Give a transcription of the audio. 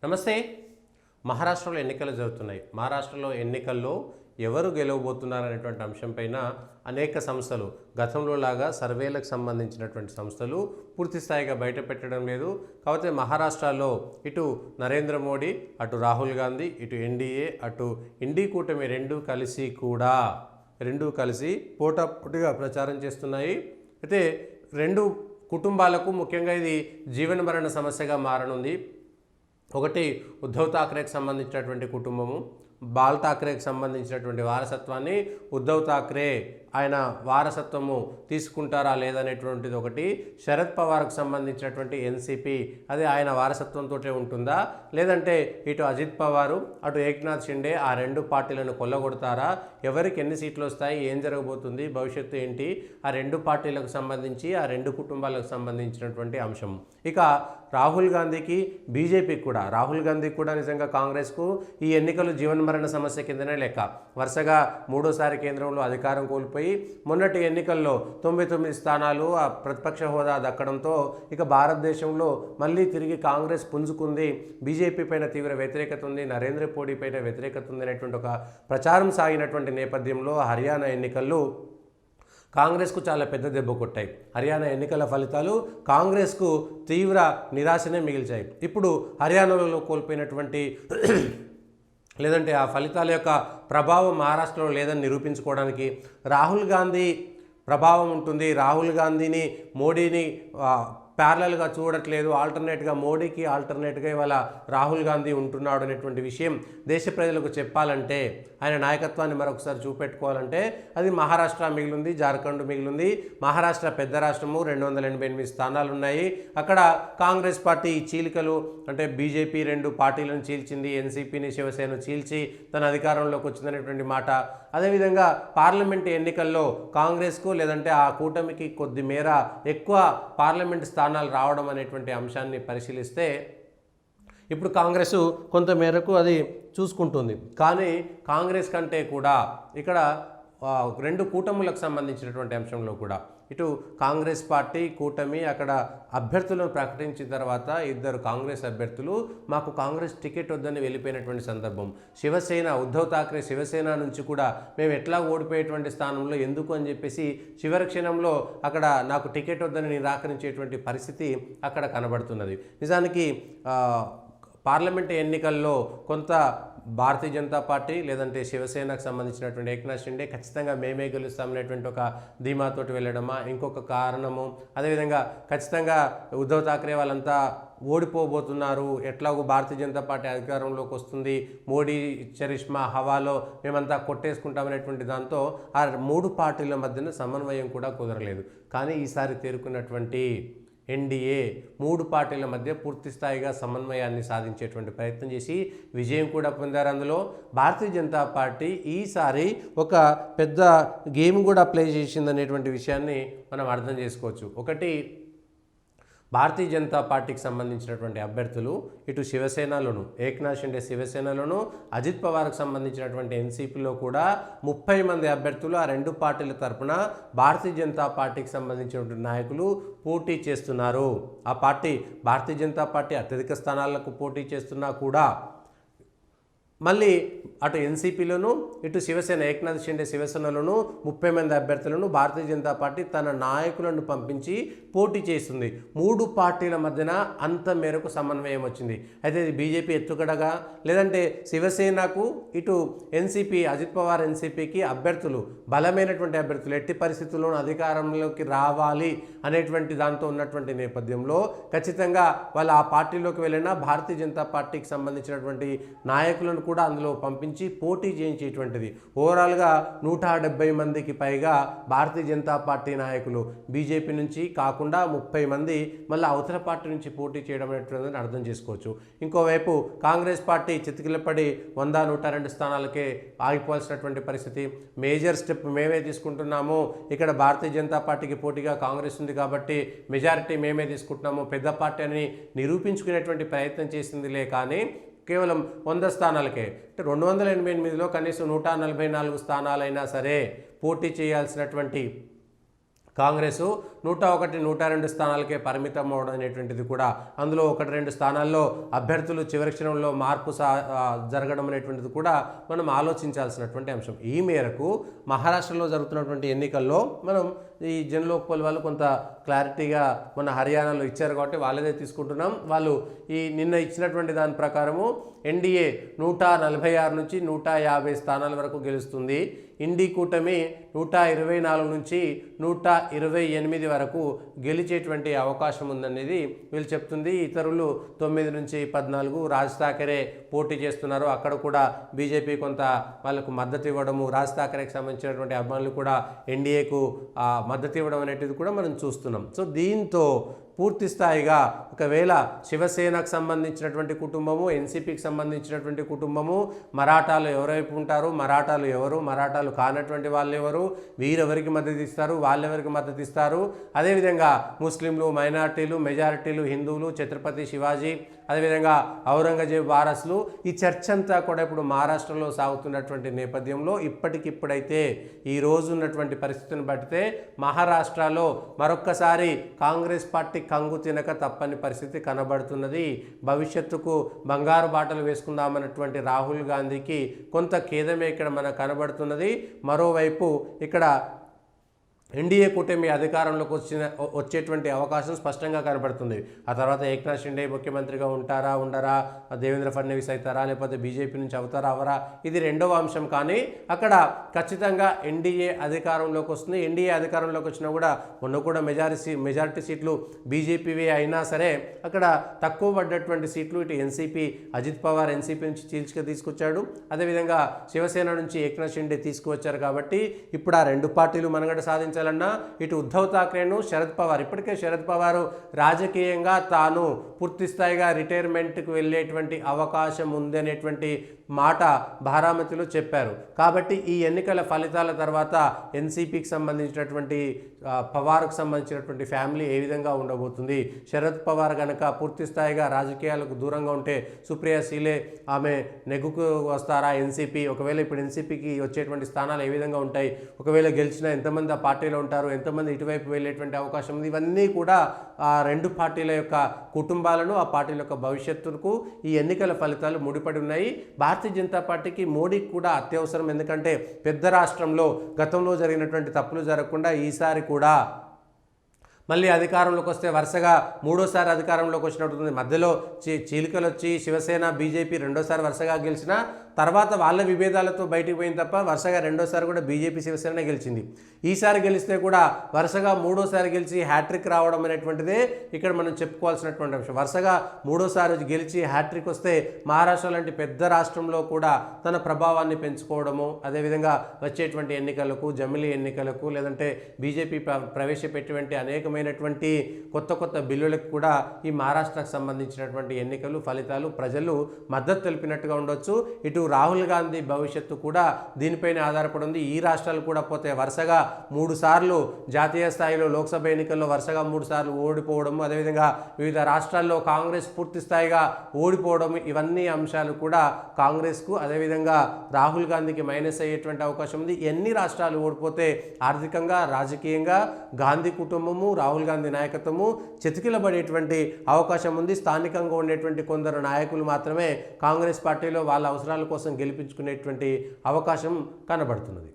నమస్తే. మహారాష్ట్రలో ఎన్నికలు జరుగుతున్నాయి. మహారాష్ట్రలో ఎన్నికల్లో ఎవరు గెలవబోతున్నారనేటువంటి అంశంపైన అనేక సంస్థలు గతంలో లాగా సర్వేలకు సంబంధించినటువంటి సంస్థలు పూర్తి స్థాయిగా బయట పెట్టడం లేదు. కాకపోతే మహారాష్ట్రలో ఇటు నరేంద్ర మోడీ, అటు రాహుల్ గాంధీ, ఇటు ఎన్డీఏ, అటు ఇండీ కూటమి రెండూ కలిసి పోటాపోటీగా ప్రచారం చేస్తున్నాయి. అయితే రెండు కుటుంబాలకు ముఖ్యంగా ఇది జీవన మరణ సమస్యగా మారనుంది. ఒకటి ఉద్ధవ్ ఠాక్రేకి సంబంధించినటువంటి కుటుంబము, బాల్ ఠాక్రేకి సంబంధించినటువంటి వారసత్వాన్ని ఉద్ధవ్ ఠాక్రే ఆయన వారసత్వము తీసుకుంటారా లేదనేటువంటిది ఒకటి. శరద్ పవార్కు సంబంధించినటువంటి ఎన్సీపీ అది ఆయన వారసత్వంతో ఉంటుందా, లేదంటే ఇటు అజిత్ పవారు అటు ఏక్నాథ్ షిండే ఆ రెండు పార్టీలను కొల్లగొడతారా, ఎవరికి ఎన్ని సీట్లు వస్తాయి, ఏం జరగబోతుంది, భవిష్యత్తు ఏంటి, ఆ రెండు పార్టీలకు సంబంధించి ఆ రెండు కుటుంబాలకు సంబంధించినటువంటి అంశం. ఇక రాహుల్ గాంధీకి బీజేపీకి కూడా, రాహుల్ గాంధీకి కూడా నిజంగా కాంగ్రెస్కు ఈ ఎన్నికలు జీవనమరణ సమస్య కిందనే లెక్క. వరుసగా మూడోసారి కేంద్రంలో అధికారం కోల్పోయి మొన్నటి ఎన్నికల్లో 99 స్థానాలు ఆ ప్రతిపక్ష హోదా దక్కడంతో ఇక భారతదేశంలో మళ్ళీ తిరిగి కాంగ్రెస్ పుంజుకుంది, బీజేపీ పైన తీవ్ర వ్యతిరేకత ఉంది, నరేంద్ర మోడీ పైన వ్యతిరేకత ఉంది అనేటువంటి ఒక ప్రచారం సాగినటువంటి నేపథ్యంలో హర్యానా ఎన్నికల్లో కాంగ్రెస్కు చాలా పెద్ద దెబ్బ కొట్టాయి. హర్యానా ఎన్నికల ఫలితాలు కాంగ్రెస్కు తీవ్ర నిరాశనే మిగిల్చాయి. ఇప్పుడు హర్యానాలో కోల్పోయినటువంటి లేదంటే ఆ ఫలితాల యొక్క ప్రభావం మహారాష్ట్రలో లేదని నిరూపించుకోవడానికి రాహుల్ గాంధీ ప్రభావం ఉంటుంది. రాహుల్ గాంధీని మోడీని ప్యారలల్గా చూడట్లేదు, ఆల్టర్నేట్గా మోడీకి ఆల్టర్నేట్గా ఇవాళ రాహుల్ గాంధీ ఉంటున్నాడు అనేటువంటి విషయం దేశ ప్రజలకు చెప్పాలంటే, ఆయన నాయకత్వాన్ని మరొకసారి చూపెట్టుకోవాలంటే అది మహారాష్ట్ర మిగిలింది, జార్ఖండ్ మిగిలింది. మహారాష్ట్ర పెద్ద రాష్ట్రము, 288 స్థానాలు ఉన్నాయి. అక్కడ కాంగ్రెస్ పార్టీ చీలికలు అంటే బీజేపీ రెండు పార్టీలను చీల్చింది, ఎన్సీపీని శివసేన చీల్చి తన అధికారంలోకి వచ్చిందనేటువంటి మాట. అదేవిధంగా పార్లమెంట్ ఎన్నికల్లో కాంగ్రెస్కు లేదంటే ఆ కూటమికి కొద్ది మేర ఎక్కువ పార్లమెంట్ స్థానాలు రావడం అనేటువంటి అంశాన్ని పరిశీలిస్తే ఇప్పుడు కాంగ్రెస్ కొంత మేరకు అది చూసుకుంటుంది. కానీ కాంగ్రెస్ కంటే కూడా ఇక్కడ రెండు కూటములకు సంబంధించినటువంటి అంశంలో కూడా ఇటు కాంగ్రెస్ పార్టీ కూటమి అక్కడ అభ్యర్థులను ప్రకటించిన తర్వాత ఇద్దరు కాంగ్రెస్ అభ్యర్థులు మాకు కాంగ్రెస్ టికెట్ వద్దని వెళ్ళిపోయినటువంటి సందర్భం. శివసేన ఉద్ధవ్ ఠాక్రే శివసేన నుంచి కూడా మేము ఎట్లా ఓడిపోయేటువంటి స్థానంలో ఎందుకు అని చెప్పేసి చివరి క్షణంలో అక్కడ నాకు టికెట్ వద్దని నిరాకరించేటువంటి పరిస్థితి అక్కడ కనబడుతున్నది. నిజానికి పార్లమెంట్ ఎన్నికల్లో కొంత భారతీయ జనతా పార్టీ లేదంటే శివసేనకు సంబంధించినటువంటి ఏక్నాథ్ షిండే ఖచ్చితంగా మేమే గెలుస్తామనేటువంటి ఒక ధీమాతోటి వెళ్ళడమా, ఇంకొక కారణము, అదేవిధంగా ఖచ్చితంగా ఉద్ధవ్ ఠాక్రే వాళ్ళంతా ఓడిపోబోతున్నారు, ఎట్లాగో భారతీయ జనతా పార్టీ అధికారంలోకి వస్తుంది, మోడీ చరిష్మా హవాలో మేమంతా కొట్టేసుకుంటామనేటువంటి దాంతో ఆ మూడు పార్టీల మధ్యన సమన్వయం కూడా కుదరలేదు. కానీ ఈసారి తేరుకున్నటువంటి ఎన్డీఏ మూడు పార్టీల మధ్య పూర్తి స్థాయిగా సమన్వయాన్ని సాధించేటువంటి ప్రయత్నం చేసి విజయం కూడా పొందారు. అందులో భారతీయ జనతా పార్టీ ఈసారి ఒక పెద్ద గేమ్ కూడా ప్లే చేసిందనేటువంటి విషయాన్ని మనం అర్థం చేసుకోవచ్చు. ఒకటి, భారతీయ జనతా పార్టీకి సంబంధించినటువంటి అభ్యర్థులు ఇటు శివసేనలోను ఏక్నాథ్ షిండే శివసేనలోను, అజిత్ పవార్కు సంబంధించినటువంటి ఎన్సీపీలో కూడా 30 మంది అభ్యర్థులు ఆ రెండు పార్టీల తరఫున భారతీయ జనతా పార్టీకి సంబంధించినటువంటి నాయకులు పోటీ చేస్తున్నారు. ఆ పార్టీ భారతీయ జనతా పార్టీ అత్యధిక స్థానాలకు పోటీ చేస్తున్నా కూడా మళ్ళీ అటు ఎన్సీపీలోను ఇటు శివసేన ఏక్నాథ్ షిండే శివసేనలోను 30 మంది అభ్యర్థులను భారతీయ జనతా పార్టీ తన నాయకులను పంపించి పోటీ చేస్తుంది. మూడు పార్టీల మధ్యన అంత మేరకు సమన్వయం వచ్చింది. అయితే ఇది బీజేపీ ఎత్తుగడగా లేదంటే శివసేనకు ఇటు ఎన్సీపీ అజిత్ పవార్ ఎన్సీపీకి అభ్యర్థులు బలమైనటువంటి అభ్యర్థులు ఎట్టి పరిస్థితుల్లోనూ అధికారంలోకి రావాలి అనేటువంటి దాంతో ఉన్నటువంటి నేపథ్యంలో ఖచ్చితంగా వాళ్ళు ఆ పార్టీలోకి వెళ్ళినా భారతీయ జనతా పార్టీకి సంబంధించినటువంటి నాయకులను కూడా అందులో పంపించి పోటీ చేయించేటువంటిది. ఓవరాల్గా 170 మందికి పైగా భారతీయ జనతా పార్టీ నాయకులు బీజేపీ నుంచి కాకుండా 30 మంది మళ్ళీ అవతల పార్టీ నుంచి పోటీ చేయడం అనేటువంటిది అర్థం చేసుకోవచ్చు. ఇంకోవైపు కాంగ్రెస్ పార్టీ చితికిలపడి 100-102 స్థానాలకే ఆగిపోవాల్సినటువంటి పరిస్థితి. మేజర్ స్టెప్ మేమే తీసుకుంటున్నాము, ఇక్కడ భారతీయ జనతా పార్టీకి పోటీగా కాంగ్రెస్ ఉంది కాబట్టి మెజారిటీ మేమే తీసుకుంటున్నాము, పెద్ద పార్టీ అని నిరూపించుకునేటువంటి ప్రయత్నం చేసిందిలే. కానీ కేవలం 100 స్థానాలకే అంటే 288లో కనీసం 144 స్థానాలైనా సరే పోటీ చేయాల్సినటువంటి కాంగ్రెసు 101, 102 స్థానాలకే పరిమితం అవడం అనేటువంటిది కూడా, అందులో 1-2 స్థానాల్లో అభ్యర్థులు చివరి క్షణంలో మార్పు జరగడం అనేటువంటిది కూడా మనం ఆలోచించాల్సినటువంటి అంశం. ఈ మేరకు మహారాష్ట్రలో జరుగుతున్నటువంటి ఎన్నికల్లో మనం ఈ జనలోక్పాల్ వాళ్ళు కొంత క్లారిటీగా మన హర్యానాలో ఇచ్చారు కాబట్టి వాళ్ళదే తీసుకుంటున్నాం. వాళ్ళు ఈ నిన్న ఇచ్చినటువంటి దాని ప్రకారము ఎన్డీఏ 146 నుంచి 150 స్థానాల వరకు గెలుస్తుంది. ఇండి కూటమి 124 నుంచి 128 వరకు గెలిచేటువంటి అవకాశం ఉందనేది వీళ్ళు చెప్తుంది. ఇతరులు 9 నుంచి 14, రాజ్ ఠాకరే పోటీ చేస్తున్నారు. అక్కడ కూడా బీజేపీ కొంత వాళ్ళకు మద్దతు ఇవ్వడము, రాజ్ ఠాకరేకి సంబంధించినటువంటి అభిమానులు కూడా ఎన్డీఏకు మద్దతు ఇవ్వడం అనేటిది కూడా మనం చూస్తున్నాం. సో దీంతో పూర్తి స్థాయిగా ఒకవేళ శివసేనకు సంబంధించినటువంటి కుటుంబము, ఎన్సీపీకి సంబంధించినటువంటి కుటుంబము, మరాఠాలు ఎవరైపు ఉంటారు, మరాఠాలు ఎవరు, మరాఠాలు కానటువంటి వాళ్ళు ఎవరు, వీరెవరికి మద్దతు ఇస్తారు, వాళ్ళెవరికి మద్దతు ఇస్తారు, అదేవిధంగా ముస్లింలు, మైనార్టీలు, మెజారిటీలు, హిందువులు, ఛత్రపతి శివాజీ, అదేవిధంగా ఔరంగజేబ్ వారసులు, ఈ చర్చ అంతా కూడా ఇప్పుడు మహారాష్ట్రలో సాగుతున్నటువంటి నేపథ్యంలో ఇప్పటికిప్పుడైతే ఈ రోజు ఉన్నటువంటి పరిస్థితిని బట్టితే మహారాష్ట్రలో మరొక్కసారి కాంగ్రెస్ పార్టీ కంగు తినక తప్పని పరిస్థితి కనబడుతున్నది. భవిష్యత్తుకు బంగారు బాటలు వేసుకుందామన్నటువంటి రాహుల్ గాంధీకి కొంత ఖేదమే ఇక్కడ మనకు కనబడుతున్నది. మరోవైపు ఇక్కడ ఎన్డీఏ కూటమి అధికారంలోకి వచ్చేటువంటి అవకాశం స్పష్టంగా కనబడుతుంది. ఆ తర్వాత ఏక్నాథ్ షిండే ముఖ్యమంత్రిగా ఉంటారా, ఉండరా, దేవేంద్ర ఫడ్నవీస్ అవుతారా, లేకపోతే బీజేపీ నుంచి అవుతారా, అవరా, ఇది రెండవ అంశం. కానీ అక్కడ ఖచ్చితంగా ఎన్డీఏ అధికారంలోకి వస్తుంది. ఎన్డీఏ అధికారంలోకి వచ్చినా కూడా మొన్న కూడా మెజారిటీ సీట్లు బీజేపీవి అయినా సరే అక్కడ తక్కువ పడ్డటువంటి సీట్లు ఇటు ఎన్సీపీ, అజిత్ పవార్ ఎన్సీపీ నుంచి చీల్చుగా తీసుకొచ్చాడు. అదేవిధంగా శివసేన నుంచి ఏక్నాథ్ షిండే తీసుకువచ్చారు. కాబట్టి ఇప్పుడు ఆ రెండు పార్టీలు మనగడ సాధించారు. ఇటు ఉద్ధవ్ ఠాక్రేను, శరద్ పవార్, ఇప్పటికే శరద్ పవార్ రాజకీయంగా తాను పూర్తి స్థాయిగా రిటైర్మెంట్కి వెళ్ళేటువంటి అవకాశం ఉంది అనేటువంటి మాట బారామతిలో చెప్పారు. కాబట్టి ఈ ఎన్నికల ఫలితాల తర్వాత ఎన్సీపీకి సంబంధించినటువంటి పవార్కు సంబంధించినటువంటి ఫ్యామిలీ ఏ విధంగా ఉండబోతుంది, శరద్ పవార్ కనుక పూర్తి స్థాయిగా రాజకీయాలకు దూరంగా ఉంటే సుప్రియా సీలే ఆమె నెగ్గుకు వస్తారా ఎన్సీపీ, ఒకవేళ ఇప్పుడు ఎన్సీపీకి వచ్చేటువంటి స్థానాలు ఏ విధంగా ఉంటాయి, ఒకవేళ గెలిచినా ఎంతమంది ఆ పార్టీలో ఉంటారు, ఎంతమంది ఇటువైపు వెళ్ళేటువంటి అవకాశం ఉంది, ఇవన్నీ కూడా ఆ రెండు పార్టీల యొక్క కుటుంబాలను, ఆ పార్టీల యొక్క భవిష్యత్తుకు ఈ ఎన్నికల ఫలితాలు ముడిపడి ఉన్నాయి. భారతీయ జనతా పార్టీకి మోడీకి కూడా అత్యవసరం. ఎందుకంటే పెద్ద రాష్ట్రంలో గతంలో జరిగినటువంటి తప్పులు జరగకుండా ఈసారి కూడా మళ్ళీ అధికారంలోకి వస్తే వరుసగా మూడోసారి అధికారంలోకి వచ్చినట్టుంది. మధ్యలో చీలికలు వచ్చి శివసేన, బీజేపీ రెండోసారి వరుసగా గెలిచిన తర్వాత వాళ్ళ విభేదాలతో బయటికి పోయిన తప్ప వరుసగా రెండోసారి కూడా బీజేపీ శివసేన గెలిచింది. ఈసారి గెలిస్తే కూడా వరుసగా మూడోసారి గెలిచి హ్యాట్రిక్ రావడం అనేటువంటిదే ఇక్కడ మనం చెప్పుకోవాల్సినటువంటి అంశం. వరుసగా మూడోసారి గెలిచి హ్యాట్రిక్ వస్తే మహారాష్ట్ర లాంటి పెద్ద రాష్ట్రంలో కూడా తన ప్రభావాన్ని పెంచుకోవడము, అదేవిధంగా వచ్చేటువంటి ఎన్నికలకు, జమిలీ ఎన్నికలకు, లేదంటే బీజేపీ ప్రవేశపెట్టేటువంటి అనేకమైనటువంటి కొత్త బిల్లులకు కూడా ఈ మహారాష్ట్రకు సంబంధించినటువంటి ఎన్నికలు ఫలితాలు ప్రజలు మద్దతు తెలిపినట్టుగా ఉండొచ్చు. ఇటు రాహుల్ గాంధీ భవిష్యత్తు కూడా దీనిపైన ఆధారపడి ఉంది. ఈ రాష్ట్రాలు కూడా పోతే వరుసగా 3 సార్లు జాతీయ స్థాయిలో లోక్సభ ఎన్నికల్లో వరుసగా 3 సార్లు ఓడిపోవడము, అదేవిధంగా వివిధ రాష్ట్రాల్లో కాంగ్రెస్ పూర్తి స్థాయిగా ఓడిపోవడం, ఇవన్నీ అంశాలు కూడా కాంగ్రెస్కు అదేవిధంగా రాహుల్ గాంధీకి మైనస్ అయ్యేటువంటి అవకాశం ఉంది. ఎన్ని రాష్ట్రాలు ఓడిపోతే ఆర్థికంగా, రాజకీయంగా గాంధీ కుటుంబము, రాహుల్ గాంధీ నాయకత్వము చతికిలబడేటువంటి అవకాశం ఉంది. స్థానికంగా ఉండేటువంటి కొందరు నాయకులు మాత్రమే కాంగ్రెస్ పార్టీలో వాళ్ళ అవసరాల కోసం గెలిపించుకునేటువంటి అవకాశం కనబడుతున్నది.